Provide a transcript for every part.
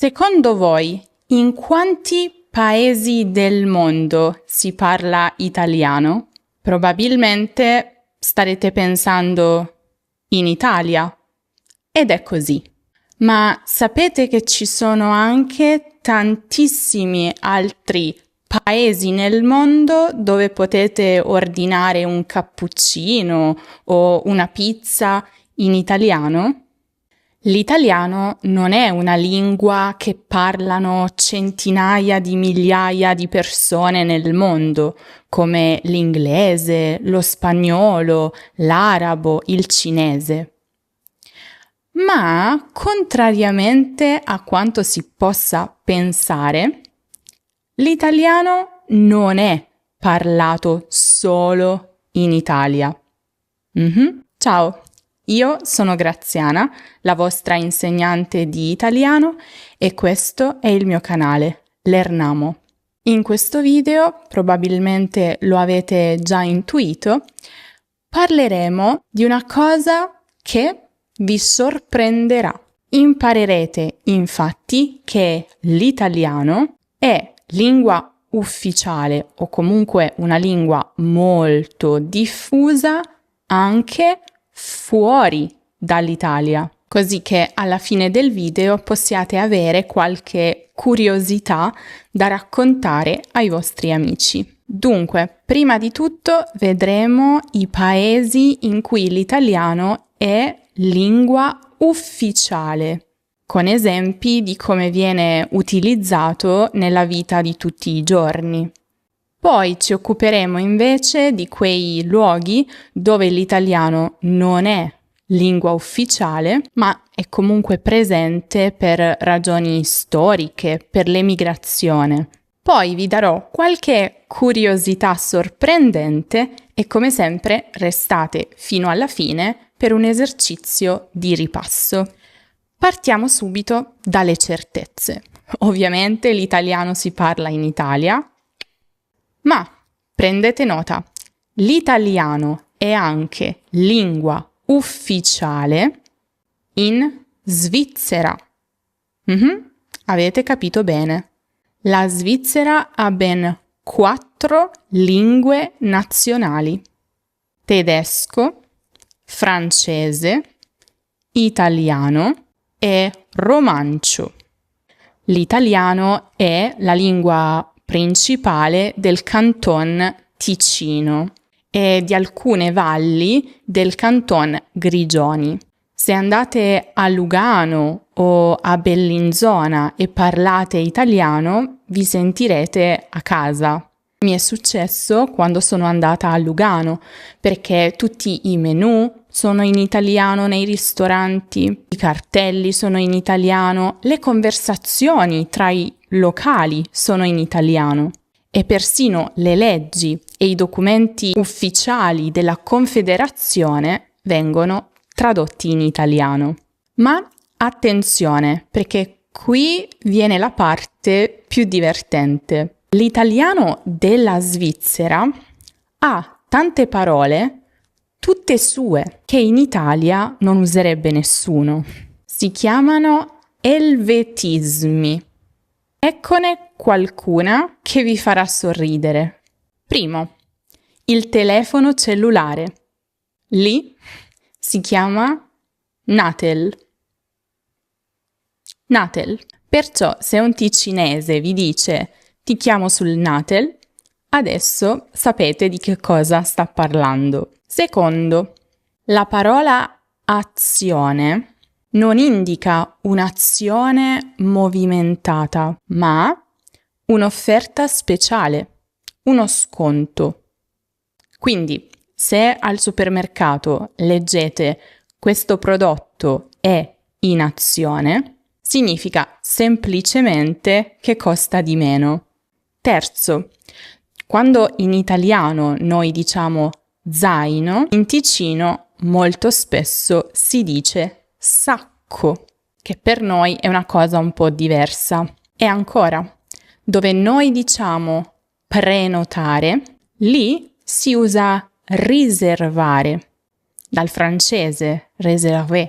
Secondo voi, in quanti paesi del mondo si parla italiano? Probabilmente starete pensando in Italia. Ed è così. Ma sapete che ci sono anche tantissimi altri paesi nel mondo dove potete ordinare un cappuccino o una pizza in italiano? L'italiano non è una lingua che parlano centinaia di migliaia di persone nel mondo, come l'inglese, lo spagnolo, l'arabo, il cinese. Ma, contrariamente a quanto si possa pensare, l'italiano non è parlato solo in Italia. Ciao! Io sono Graziana, la vostra insegnante di italiano, e questo è il mio canale, Lernamo. In questo video, probabilmente lo avete già intuito, parleremo di una cosa che vi sorprenderà. Imparerete infatti che l'italiano è lingua ufficiale o comunque una lingua molto diffusa anche fuori dall'Italia, così che alla fine del video possiate avere qualche curiosità da raccontare ai vostri amici. Dunque, prima di tutto vedremo i paesi in cui l'italiano è lingua ufficiale, con esempi di come viene utilizzato nella vita di tutti i giorni. Poi ci occuperemo invece di quei luoghi dove l'italiano non è lingua ufficiale, ma è comunque presente per ragioni storiche, per l'emigrazione. Poi vi darò qualche curiosità sorprendente e come sempre restate fino alla fine per un esercizio di ripasso. Partiamo subito dalle certezze. Ovviamente l'italiano si parla in Italia, ma prendete nota, l'italiano è anche lingua ufficiale in Svizzera. Avete capito bene. La Svizzera ha ben 4 lingue nazionali: tedesco, francese, italiano e romancio. L'italiano è la lingua principale del Canton Ticino e di alcune valli del Canton Grigioni. Se andate a Lugano o a Bellinzona e parlate italiano, vi sentirete a casa. Mi è successo quando sono andata a Lugano, perché tutti i menù sono in italiano nei ristoranti, i cartelli sono in italiano, le conversazioni tra i locali sono in italiano e persino le leggi e i documenti ufficiali della Confederazione vengono tradotti in italiano. Ma attenzione, perché qui viene la parte più divertente. L'italiano della Svizzera ha tante parole, tutte sue, che in Italia non userebbe nessuno. Si chiamano elvetismi. Eccone qualcuna che vi farà sorridere. Primo, il telefono cellulare. Lì si chiama Natel. Natel. Perciò se un ticinese vi dice ti chiamo sul Natel, adesso sapete di che cosa sta parlando. Secondo, la parola azione non indica un'azione movimentata, ma un'offerta speciale, uno sconto. Quindi, se al supermercato leggete questo prodotto è in azione, significa semplicemente che costa di meno. Terzo, quando in italiano noi diciamo zaino, in Ticino molto spesso si dice sacco, che per noi è una cosa un po' diversa. E ancora, dove noi diciamo prenotare, lì si usa riservare, dal francese réserver.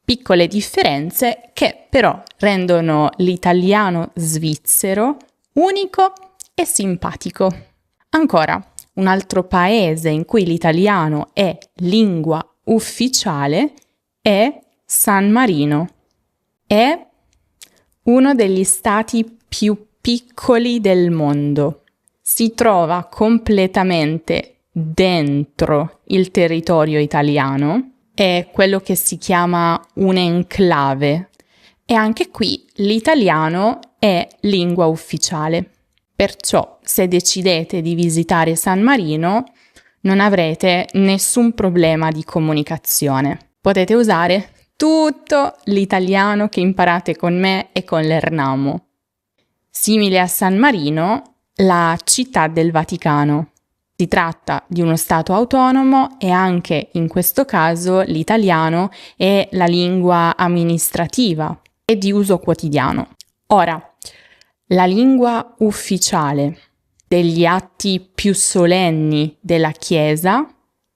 Piccole differenze che però rendono l'italiano svizzero unico e simpatico. Ancora, un altro paese in cui l'italiano è lingua ufficiale è San Marino. È uno degli stati più piccoli del mondo. Si trova completamente dentro il territorio italiano. È quello che si chiama un'enclave e anche qui l'italiano è lingua ufficiale. Perciò, se decidete di visitare San Marino, non avrete nessun problema di comunicazione. Potete usare tutto l'italiano che imparate con me e con l'Ernamo. Simile a San Marino, la Città del Vaticano. Si tratta di uno Stato autonomo e anche in questo caso l'italiano è la lingua amministrativa e di uso quotidiano. Ora, la lingua ufficiale degli atti più solenni della Chiesa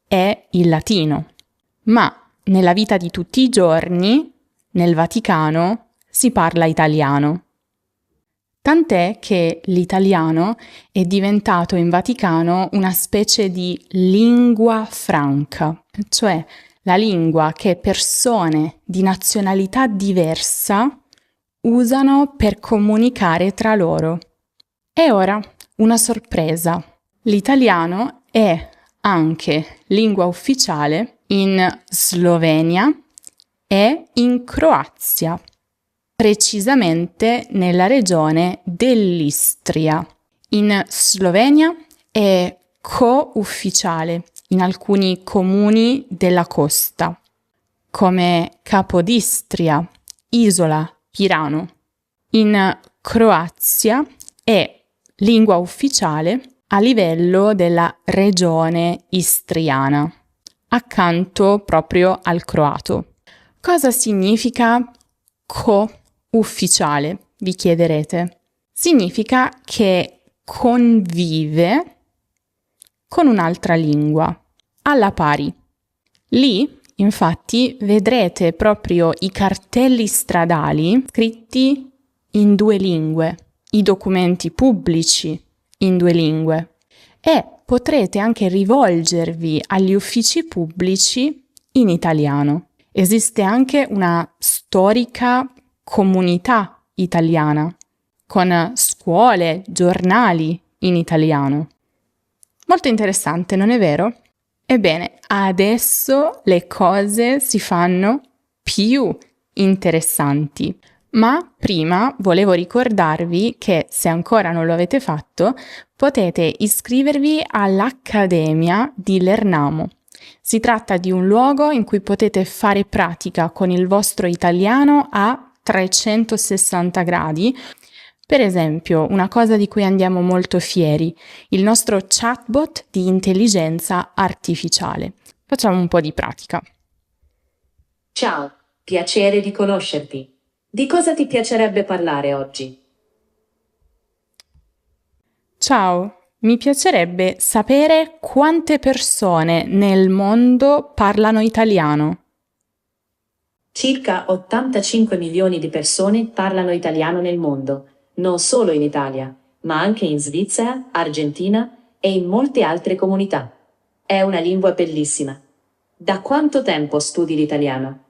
è il latino, ma nella vita di tutti i giorni, nel Vaticano, si parla italiano. Tant'è che l'italiano è diventato in Vaticano una specie di lingua franca, cioè la lingua che persone di nazionalità diversa usano per comunicare tra loro. E ora una sorpresa. L'italiano è anche lingua ufficiale in Slovenia e in Croazia, precisamente nella regione dell'Istria. In Slovenia è co-ufficiale in alcuni comuni della costa, come Capodistria, Isola, Pirano. In Croazia è lingua ufficiale a livello della regione istriana, accanto proprio al croato. Cosa significa co-ufficiale, vi chiederete? Significa che convive con un'altra lingua, alla pari. Lì, infatti, vedrete proprio i cartelli stradali scritti in 2 lingue, i documenti pubblici in 2 lingue e potrete anche rivolgervi agli uffici pubblici in italiano. Esiste anche una storica comunità italiana con scuole, giornali in italiano. Molto interessante, non è vero? Ebbene, adesso le cose si fanno più interessanti. Ma prima volevo ricordarvi che, se ancora non lo avete fatto, potete iscrivervi all'Accademia di Lernamo. Si tratta di un luogo in cui potete fare pratica con il vostro italiano a 360 gradi. Per esempio, una cosa di cui andiamo molto fieri, il nostro chatbot di intelligenza artificiale. Facciamo un po' di pratica. Ciao, piacere di conoscerti. Di cosa ti piacerebbe parlare oggi? Ciao, mi piacerebbe sapere quante persone nel mondo parlano italiano. Circa 85 milioni di persone parlano italiano nel mondo, non solo in Italia, ma anche in Svizzera, Argentina e in molte altre comunità. È una lingua bellissima. Da quanto tempo studi l'italiano?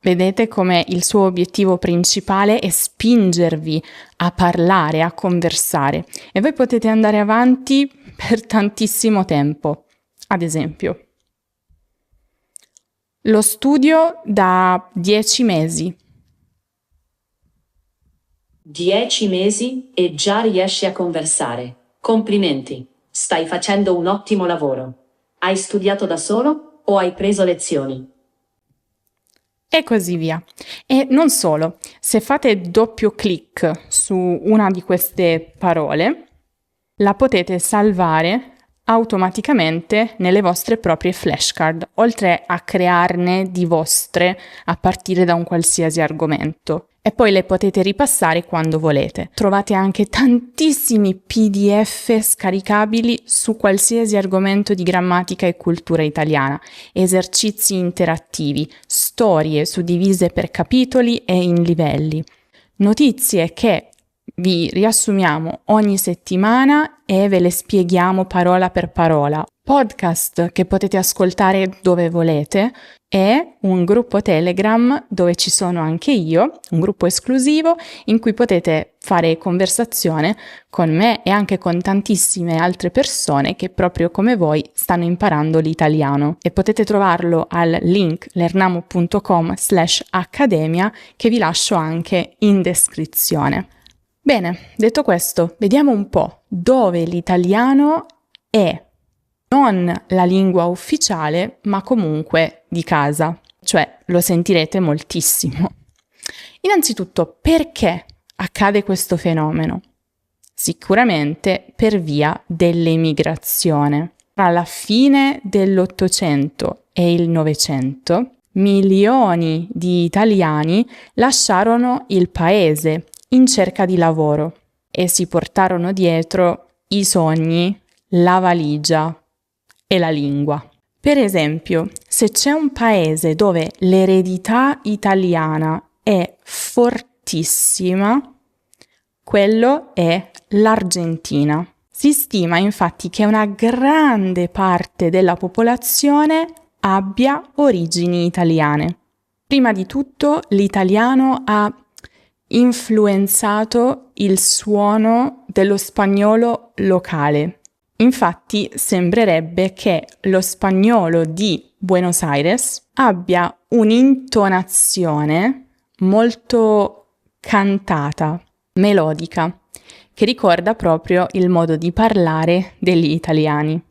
Vedete come il suo obiettivo principale è spingervi a parlare, a conversare e voi potete andare avanti per tantissimo tempo. Ad esempio, lo studio da 10 mesi. 10 mesi e già riesci a conversare. Complimenti, stai facendo un ottimo lavoro. Hai studiato da solo o hai preso lezioni? E così via. E non solo, se fate doppio clic su una di queste parole, la potete salvare automaticamente nelle vostre proprie flashcard, oltre a crearne di vostre a partire da un qualsiasi argomento. e poi le potete ripassare quando volete. Trovate anche tantissimi PDF scaricabili su qualsiasi argomento di grammatica e cultura italiana, esercizi interattivi, storie suddivise per capitoli e in livelli, notizie che vi riassumiamo ogni settimana e ve le spieghiamo parola per parola, podcast che potete ascoltare dove volete e un gruppo Telegram dove ci sono anche io, un gruppo esclusivo in cui potete fare conversazione con me e anche con tantissime altre persone che proprio come voi stanno imparando l'italiano, e potete trovarlo al link learnamo.com/accademia che vi lascio anche in descrizione. Bene, detto questo, vediamo un po' dove l'italiano è non la lingua ufficiale, ma comunque di casa, cioè lo sentirete moltissimo. Innanzitutto, perché accade questo fenomeno? Sicuramente per via dell'emigrazione. Tra la fine dell'Ottocento e il Novecento, milioni di italiani lasciarono il paese in cerca di lavoro e si portarono dietro i sogni, la valigia e la lingua. Per esempio, se c'è un paese dove l'eredità italiana è fortissima, quello è l'Argentina. Si stima infatti che una grande parte della popolazione abbia origini italiane. Prima di tutto, l'italiano ha influenzato il suono dello spagnolo locale. Infatti sembrerebbe che lo spagnolo di Buenos Aires abbia un'intonazione molto cantata, melodica, che ricorda proprio il modo di parlare degli italiani.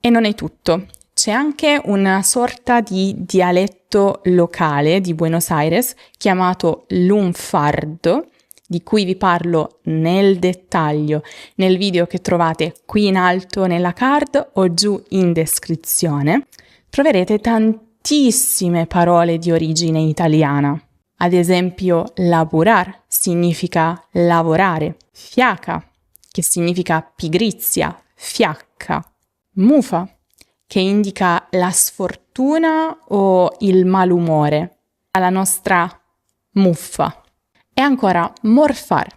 E non è tutto. C'è anche una sorta di dialetto locale di Buenos Aires chiamato lunfardo, di cui vi parlo nel dettaglio nel video che trovate qui in alto nella card o giù in descrizione. Troverete tantissime parole di origine italiana. Ad esempio, laburar significa lavorare, fiaca, che significa pigrizia, fiacca, mufa, che indica la sfortuna o il malumore, la nostra muffa. E ancora morfar,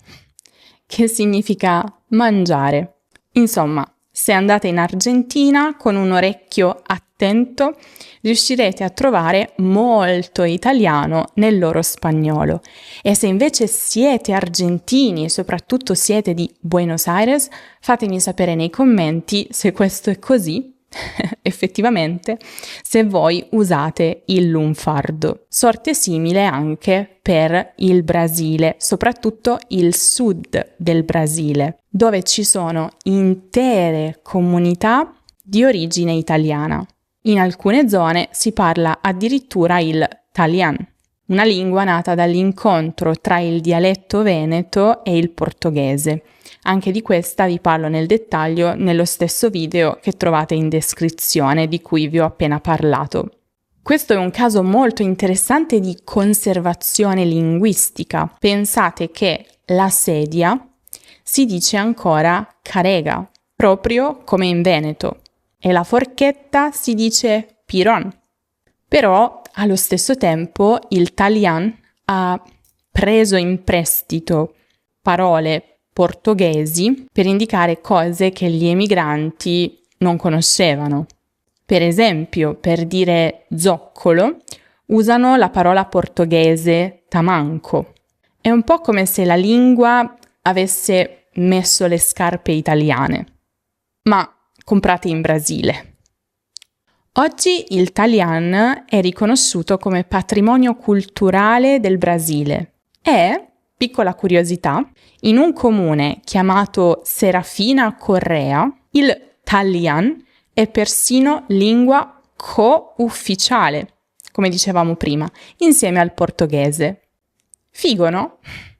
che significa mangiare. Insomma, se andate in Argentina con un orecchio attento, riuscirete a trovare molto italiano nel loro spagnolo. E se invece siete argentini e soprattutto siete di Buenos Aires, fatemi sapere nei commenti se questo è così. Effettivamente, se voi usate il lunfardo. Sorte simile anche per il Brasile, soprattutto il sud del Brasile, dove ci sono intere comunità di origine italiana. In alcune zone si parla addirittura il talian, una lingua nata dall'incontro tra il dialetto veneto e il portoghese. Anche di questa vi parlo nel dettaglio nello stesso video che trovate in descrizione, di cui vi ho appena parlato. Questo è un caso molto interessante di conservazione linguistica. Pensate che la sedia si dice ancora carega, proprio come in Veneto, e la forchetta si dice piron. Però, allo stesso tempo, il talian ha preso in prestito parole portoghesi per indicare cose che gli emigranti non conoscevano. Per esempio, per dire zoccolo, usano la parola portoghese tamanco. È un po' come se la lingua avesse messo le scarpe italiane, ma comprate in Brasile. Oggi il talian è riconosciuto come patrimonio culturale del Brasile e, piccola curiosità, in un comune chiamato Serafina Correa, il talian è persino lingua co-ufficiale, come dicevamo prima, insieme al portoghese. Figo, no?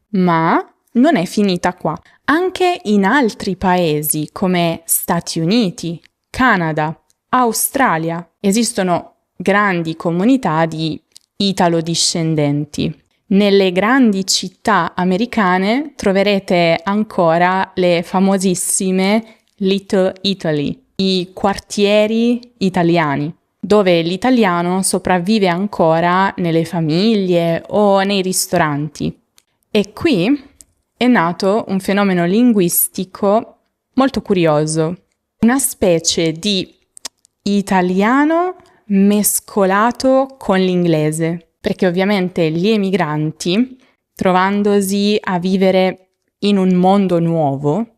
Ma non è finita qua. Anche in altri paesi come Stati Uniti, Canada, Australia esistono grandi comunità di italo-discendenti. Nelle grandi città americane troverete ancora le famosissime Little Italy, i quartieri italiani, dove l'italiano sopravvive ancora nelle famiglie o nei ristoranti. E qui è nato un fenomeno linguistico molto curioso, una specie di italiano mescolato con l'inglese, perché ovviamente gli emigranti, trovandosi a vivere in un mondo nuovo,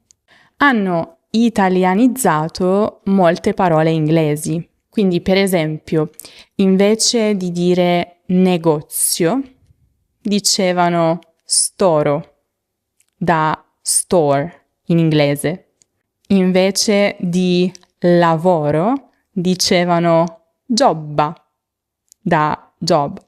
hanno italianizzato molte parole inglesi. Quindi, per esempio, invece di dire negozio, dicevano storo, da store in inglese. Invece di lavoro, dicevano jobba, da job.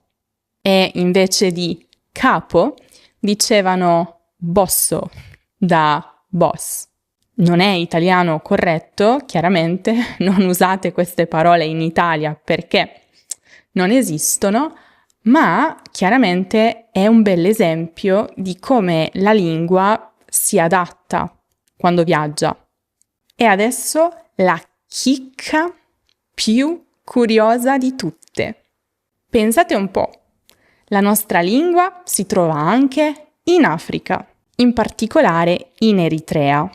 E invece di capo, dicevano bosso, da boss. Non è italiano corretto, chiaramente, non usate queste parole in Italia perché non esistono, ma chiaramente è un bell'esempio di come la lingua si adatta quando viaggia. E adesso la chicca più curiosa di tutte. Pensate un po', la nostra lingua si trova anche in Africa, in particolare in Eritrea.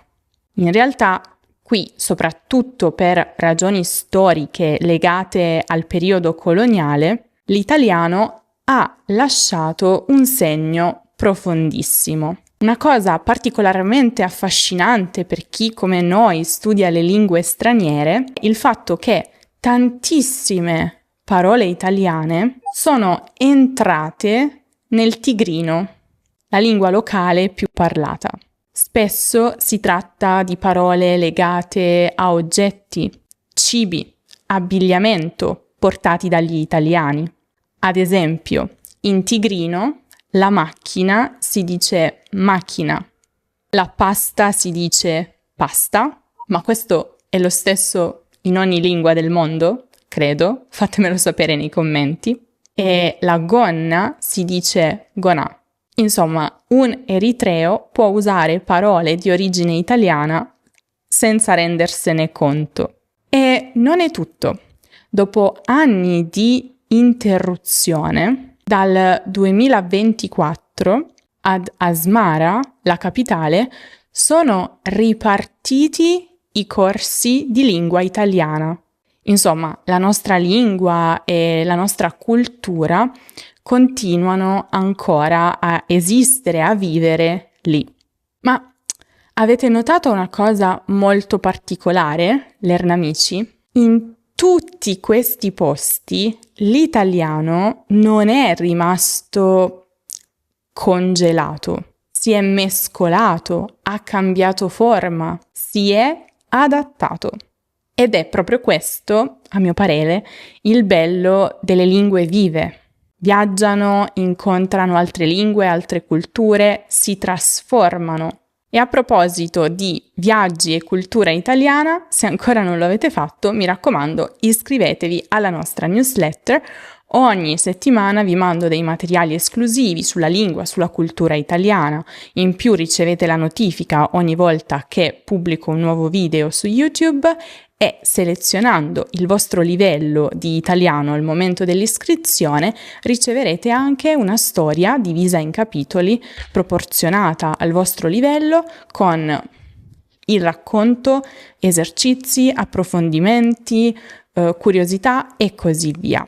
In realtà, qui, soprattutto per ragioni storiche legate al periodo coloniale, l'italiano ha lasciato un segno profondissimo. Una cosa particolarmente affascinante per chi come noi studia le lingue straniere, il fatto che tantissime parole italiane sono entrate nel tigrino, la lingua locale più parlata. Spesso si tratta di parole legate a oggetti, cibi, abbigliamento portati dagli italiani. Ad esempio, in tigrino la macchina si dice macchina, la pasta si dice pasta, ma questo è lo stesso in ogni lingua del mondo, credo, fatemelo sapere nei commenti, e la gonna si dice gonà. Insomma, un eritreo può usare parole di origine italiana senza rendersene conto. E non è tutto. Dopo anni di interruzione, dal 2024 ad Asmara, la capitale, sono ripartiti i corsi di lingua italiana. Insomma, la nostra lingua e la nostra cultura continuano ancora a esistere, a vivere lì. Ma avete notato una cosa molto particolare, Lernamici? In tutti questi posti l'italiano non è rimasto congelato, si è mescolato, ha cambiato forma, si è adattato. Ed è proprio questo, a mio parere, il bello delle lingue vive. Viaggiano, incontrano altre lingue, altre culture, si trasformano. E a proposito di viaggi e cultura italiana, se ancora non lo avete fatto, mi raccomando, iscrivetevi alla nostra newsletter. Ogni settimana vi mando dei materiali esclusivi sulla lingua, sulla cultura italiana. In più ricevete la notifica ogni volta che pubblico un nuovo video su YouTube e selezionando il vostro livello di italiano al momento dell'iscrizione riceverete anche una storia divisa in capitoli proporzionata al vostro livello con il racconto, esercizi, approfondimenti, curiosità e così via.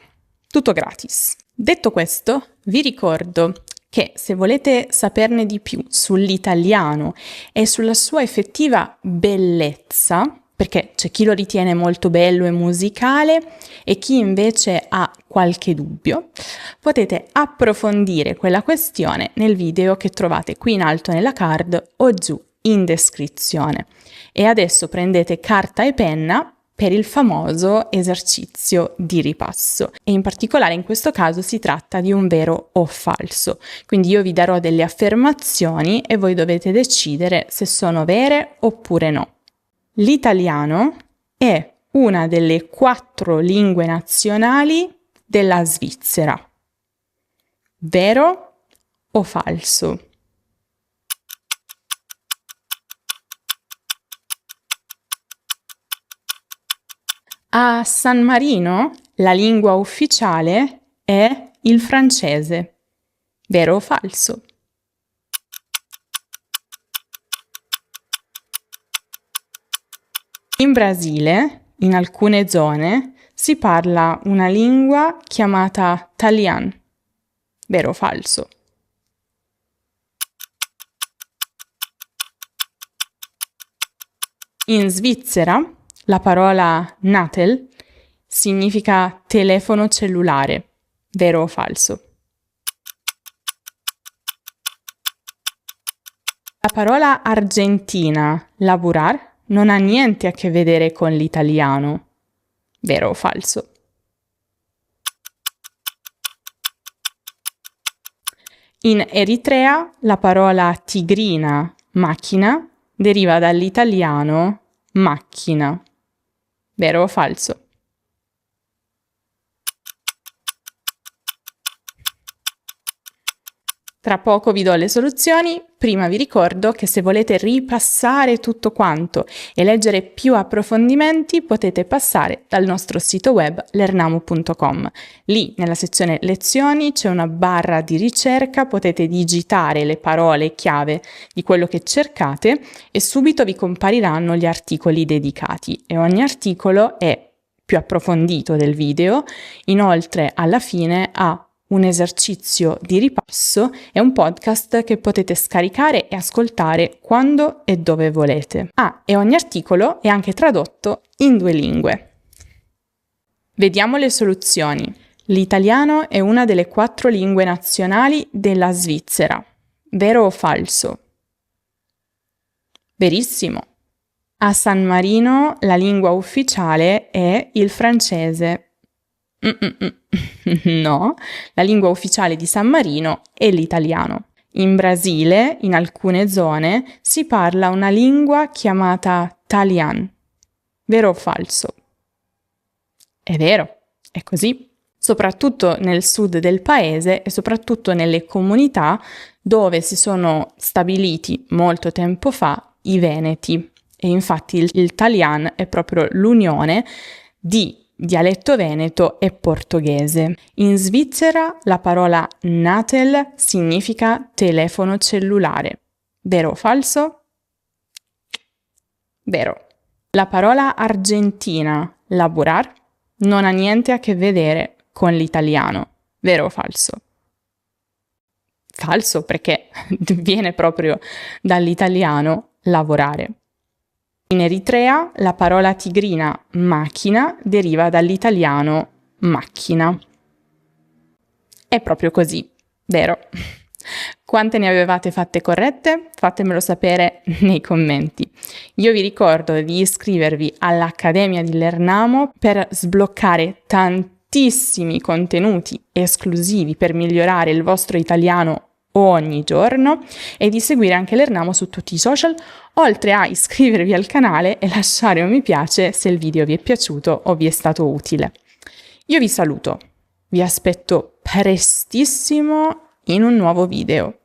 Tutto gratis. Detto questo, vi ricordo che se volete saperne di più sull'italiano e sulla sua effettiva bellezza, perché c'è chi lo ritiene molto bello e musicale e chi invece ha qualche dubbio, potete approfondire quella questione nel video che trovate qui in alto nella card o giù in descrizione. E adesso prendete carta e penna per il famoso esercizio di ripasso e in particolare in questo caso si tratta di un vero o falso, quindi io vi darò delle affermazioni e voi dovete decidere se sono vere oppure no. L'italiano è una delle 4 lingue nazionali della Svizzera. Vero o falso? A San Marino la lingua ufficiale è il francese. Vero o falso? In Brasile, in alcune zone, si parla una lingua chiamata Talian. Vero o falso? In Svizzera, la parola Natel significa telefono cellulare. Vero o falso? La parola argentina, laburar, non ha niente a che vedere con l'italiano. Vero o falso? In Eritrea la parola tigrina, macchina, deriva dall'italiano macchina. Vero o falso? Tra poco vi do le soluzioni, prima vi ricordo che se volete ripassare tutto quanto e leggere più approfondimenti potete passare dal nostro sito web learnamo.com. Lì nella sezione lezioni c'è una barra di ricerca, potete digitare le parole chiave di quello che cercate e subito vi compariranno gli articoli dedicati e ogni articolo è più approfondito del video, inoltre alla fine ha un esercizio di ripasso e un podcast che potete scaricare e ascoltare quando e dove volete. E ogni articolo è anche tradotto in 2 lingue. Vediamo le soluzioni. L'italiano è una delle 4 lingue nazionali della Svizzera. Vero o falso? Verissimo. A San Marino la lingua ufficiale è il francese. No, la lingua ufficiale di San Marino è l'italiano. In Brasile, in alcune zone, si parla una lingua chiamata Talian. Vero o falso? È vero, è così. Soprattutto nel sud del paese e soprattutto nelle comunità dove si sono stabiliti molto tempo fa i veneti. E infatti il Talian è proprio l'unione di dialetto veneto e portoghese. In Svizzera la parola Natel significa telefono cellulare. Vero o falso? Vero. La parola argentina, laburar, non ha niente a che vedere con l'italiano. Vero o falso? Falso perché viene proprio dall'italiano lavorare. In Eritrea la parola tigrina macchina deriva dall'italiano macchina. È proprio così, vero? Quante ne avevate fatte corrette? Fatemelo sapere nei commenti. Io vi ricordo di iscrivervi all'Accademia di Learnamo per sbloccare tantissimi contenuti esclusivi per migliorare il vostro italiano ogni giorno e di seguire anche Learnamo su tutti i social, oltre a iscrivervi al canale e lasciare un mi piace se il video vi è piaciuto o vi è stato utile. Io vi saluto, vi aspetto prestissimo in un nuovo video.